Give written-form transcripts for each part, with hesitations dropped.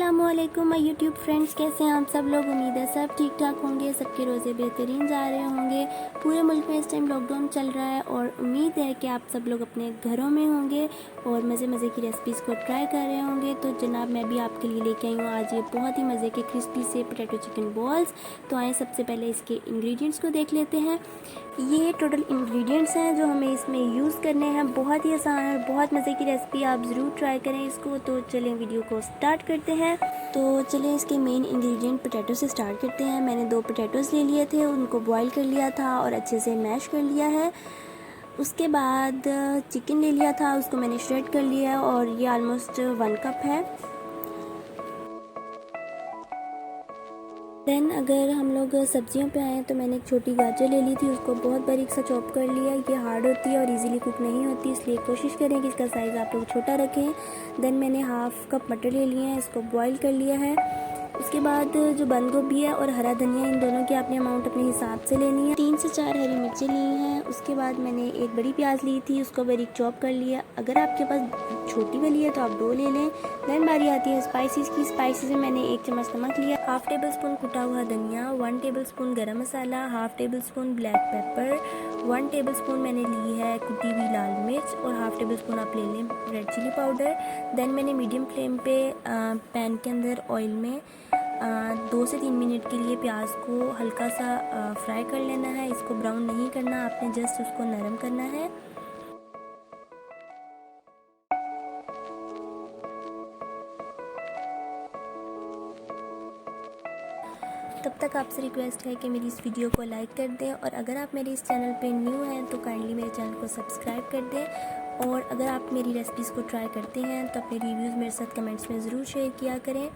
अस्सलामुअलैकुम my YouTube friends, कैसे हैं आप सब लोग। उम्मीद है सब ठीक ठाक होंगे, सबके रोज़े बेहतरीन जा रहे होंगे। पूरे मुल्क में इस टाइम लॉकडाउन चल रहा है और उम्मीद है कि आप सब लोग अपने घरों में होंगे और मज़े मज़े की रेसिपीज़ को ट्राई कर रहे होंगे। तो जनाब मैं भी आपके लिए लेके आई हूँ आज ये बहुत ही मज़े के क्रिस्पी से पोटैटो चिकन बॉल्स। तो आए सबसे पहले इसके इंग्रेडिएंट्स को देख लेते हैं। ये टोटल इंग्रेडिएंट्स हैं जो हमें इसमें यूज़ करने हैं। बहुत ही आसान है, बहुत मज़े की रेसिपी, आप ज़रूर ट्राई करें इसको। तो चलें वीडियो को स्टार्ट करते हैं। तो चलें इसके मेन इंग्रेडिएंट पोटैटो से स्टार्ट करते हैं। मैंने 2 पोटैटोज़ ले लिए थे, उनको बॉईल कर लिया था और अच्छे से मैश कर लिया है। उसके बाद चिकन ले लिया था, उसको मैंने श्रेड कर लिया है और ये ऑलमोस्ट 1 कप है। देन अगर हम लोग सब्जियों पे आएँ तो मैंने एक छोटी गाजर ले ली थी, उसको बहुत बारीक सा चॉप कर लिया। ये हार्ड होती है और इजीली कुक नहीं होती, इसलिए कोशिश करें कि इसका साइज़ आप लोग छोटा रखें। देन मैंने 1/2 कप मटर ले लिए हैं, इसको बॉईल कर लिया है। उसके बाद जो बंद गोभी है और हरा धनिया, इन दोनों की आपने अमाउंट अपने हिसाब से लेनी है। 3 से 4 हरी मिर्चें ली हैं। उसके बाद मैंने एक बड़ी प्याज ली थी, उसको बारीक चॉप कर लिया। अगर आपके पास छोटी वाली है तो आप 2 ले लें। देन बारी आती है स्पाइसेस की। स्पाइसेस में मैंने 1 चम्मच नमक लिया, 1/2 टेबल स्पून कुटा हुआ धनिया, 1 टेबल स्पून गरम मसाला, 1/2 table spoon black pepper, 1 table spoon मैंने ली है कुटी हुई लाल मिर्च और 1/2 टेबल स्पून आप ले लें रेड चिली पाउडर। देन मैंने मीडियम फ्लेम पे पैन के अंदर ऑयल में 2 से 3 मिनट के लिए प्याज को हल्का सा फ्राई कर लेना है। इसको ब्राउन नहीं करना, आपने जस्ट उसको नरम करना है। तब तक आपसे रिक्वेस्ट है कि मेरी इस वीडियो को लाइक कर दें और अगर आप मेरे इस चैनल पे न्यू हैं तो काइंडली मेरे चैनल को सब्सक्राइब कर दें। और अगर आप मेरी रेसिपीज़ को ट्राई करते हैं तो अपने रिव्यूज़ मेरे साथ कमेंट्स में ज़रूर शेयर किया करें।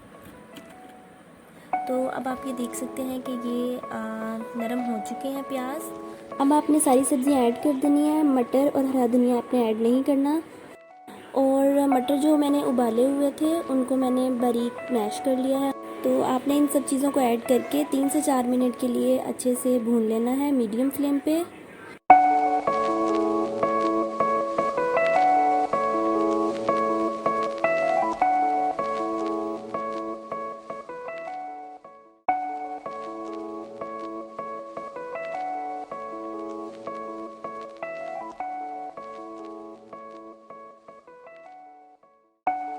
तो अब आप ये देख सकते हैं कि ये नरम हो चुके हैं प्याज। अब आपने सारी सब्जियां ऐड कर देनी है। मटर और हरा धनिया आपने ऐड नहीं करना। और मटर जो मैंने उबाले हुए थे उनको मैंने बारीक मैश कर लिया है। तो आपने इन सब चीज़ों को ऐड करके 3 से 4 मिनट के लिए अच्छे से भून लेना है मीडियम फ्लेम पे।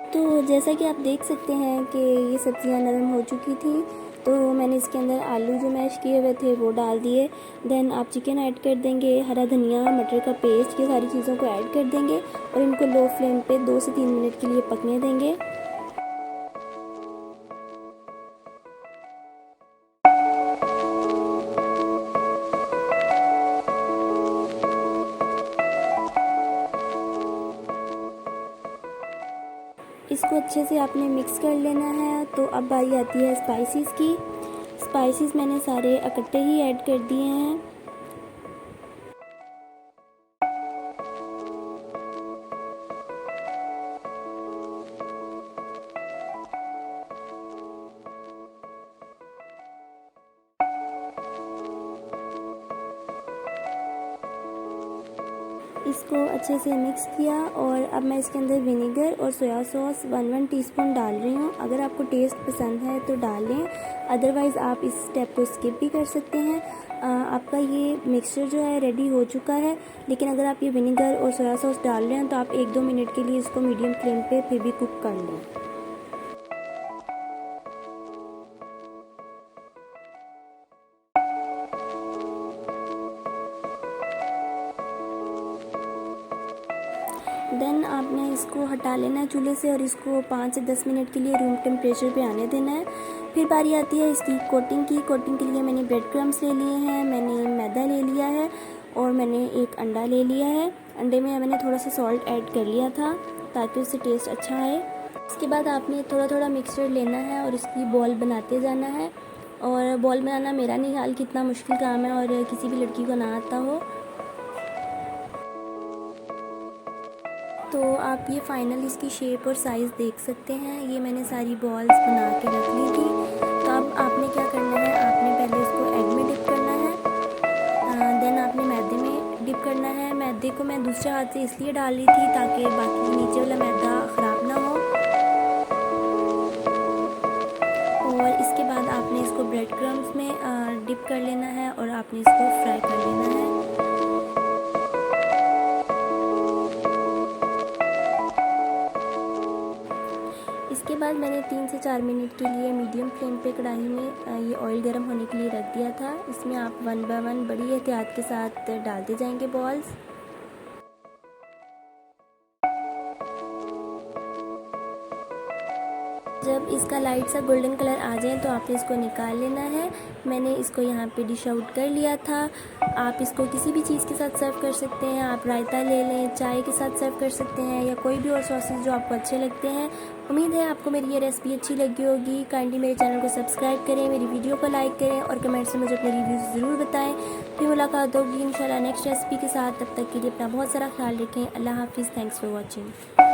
तो जैसा कि आप देख सकते हैं कि ये सब्जियां नरम हो चुकी थी, तो मैंने इसके अंदर आलू जो मैश किए हुए थे वो डाल दिए। देन आप चिकन ऐड कर देंगे, हरा धनिया, मटर का पेस्ट, ये सारी चीज़ों को ऐड कर देंगे और इनको लो फ्लेम पे 2 से 3 मिनट के लिए पकने देंगे। इसको अच्छे से आपने मिक्स कर लेना है। तो अब बारी आती है स्पाइसेस की। स्पाइसेस मैंने सारे इकट्ठे ही ऐड कर दिए हैं। इसको अच्छे से मिक्स किया और अब मैं इसके अंदर विनेगर और सोया सॉस 1 टीस्पून डाल रही हूँ। अगर आपको टेस्ट पसंद है तो डाल लें, अदरवाइज़ आप इस स्टेप को स्किप भी कर सकते हैं। आपका ये मिक्सचर जो है रेडी हो चुका है, लेकिन अगर आप ये विनेगर और सोया सॉस डाल रहे हैं तो आप 1-2 मिनट के लिए इसको मीडियम फ्लेम पे फिर भी कुक कर लें। देन आपने इसको हटा लेना है चूल्हे से और इसको 5 से 10 मिनट के लिए रूम टेम्परेचर पे आने देना है। फिर बारी आती है इसकी कोटिंग की। कोटिंग के लिए मैंने ब्रेड क्रम्स ले लिए हैं, मैंने मैदा ले लिया है और मैंने एक अंडा ले लिया है। अंडे में मैंने थोड़ा सा सॉल्ट ऐड कर लिया था ताकि उससे टेस्ट अच्छा आए। इसके बाद आपने थोड़ा थोड़ा मिक्सचर लेना है और इसकी बॉल बनाते जाना है। और बॉल बनाना मेरा नहीं ख्याल कितना मुश्किल काम है और किसी भी लड़की को ना आता हो। तो आप ये फाइनल इसकी शेप और साइज़ देख सकते हैं। ये मैंने सारी बॉल्स बना के रख ली थी। तो अब आपने क्या करना है, आपने पहले इसको एग में डिप करना है, देन आपने मैदे में डिप करना है। मैदे को मैं दूसरे हाथ से इसलिए डाल रही थी ताकि बाकी नीचे वाला मैदा ख़राब ना हो। डिप कर लेना है और आपने इसको फ्राई कर लेना है। इसके बाद मैंने 3 से 4 मिनट के लिए मीडियम फ्लेम पे कढ़ाई में ये ऑयल गर्म होने के लिए रख दिया था। इसमें आप 1 बाय 1 बड़ी एहतियात के साथ डालते जाएंगे बॉल्स। जब इसका लाइट सा गोल्डन कलर आ जाए तो आपने इसको निकाल लेना है। मैंने इसको यहाँ पे डिश आउट कर लिया था। आप इसको किसी भी चीज़ के साथ सर्व कर सकते हैं। आप रायता ले लें, चाय के साथ सर्व कर सकते हैं या कोई भी और सॉसेस जो आपको अच्छे लगते हैं। उम्मीद है आपको मेरी ये रेसिपी अच्छी लगी होगी। काइंडली मेरे चैनल को सब्सक्राइब करें, मेरी वीडियो को लाइक करें और कमेंट्स में मुझे अपने रिव्यूज़ ज़रूर बताएं। फिर मुलाकात होगी इंशाल्लाह नेक्स्ट रेसिपी के साथ। तब तक के लिए अपना बहुत सारा ख्याल रखें। अल्लाह हाफिज़। Thanks for watching.